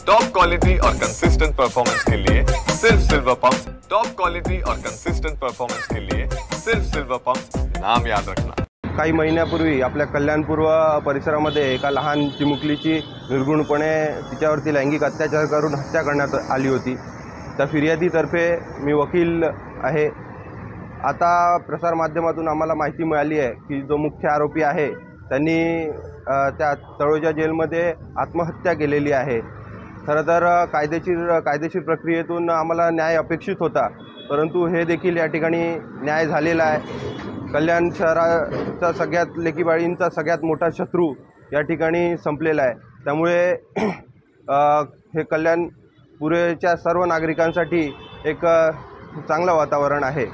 Top quality और consistent performance के लिए सिर्फ सिल्वर पंप्स। टॉप क्वालिटी और कंसिस्टेंट परफॉर्मेंस के लिए सिर्फ सिल्वर पंप्स, नाम याद रखना। काही महिन्यापूर्वी आपल्या कल्याणपूर्व परिसरामध्ये एका लहान चिमुकलीची निर्गुणपणे तिच्यावरती लैंगिक अत्याचार करून हत्या करण्यात आली होती। त्या फिर्यादीतर्फे मी वकील आहे। आता प्रसारमाध्यमातून आम्हाला माहिती मिळाली आहे की जो मुख्य आरोपी आहे त्यांनी त्या तळोजा जेलमध्ये आत्महत्या केलेली आहे। खरं तर कायदेशीर प्रक्रियेतून आम्हाला न्याय अपेक्षित होता, परंतु हे देखील या ठिकाणी न्याय झालेला आहे। कल्याण शहराचा सगळ्यात लेकीबाळींचा सगळ्यात मोठा शत्रू या ठिकाणी संपलेला आहे। त्यामुळे हे कल्याणपुरेच्या सर्व नागरिकांसाठी एक चांगलं वातावरण आहे।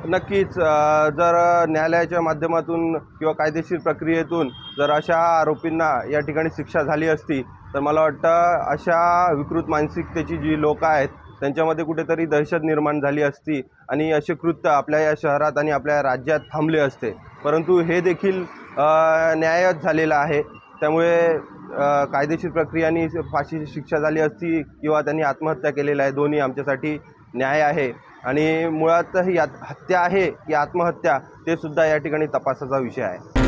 नक्कीच जर न्यायालयाच्या माध्यमातून किंवा कायदेशीर प्रक्रियेतून जर अशा आरोपींना या ठिकाणी शिक्षा झाली असती तर मला वाटतं अशा विकृत मानसिकतेची जी लोक आहेत त्यांच्यामध्ये कुठेतरी दहशत निर्माण झाली असती आणि असे कृत्य आपल्या या शहरात आणि आपल्या राज्यात थांबले असते। परंतु हे देखील न्यायच झालेला आहे। त्यामुळे कायदेशीर प्रक्रियेने फाशीची शिक्षा झाली असती किंवा त्यांनी आत्महत्या केलेली आहे, दोन्ही आमच्यासाठी न्याय आहे। आणि मुळात ही हत्या आहे की आत्महत्या ते सुद्धा या ठिकाणी तपासाचा विषय आहे।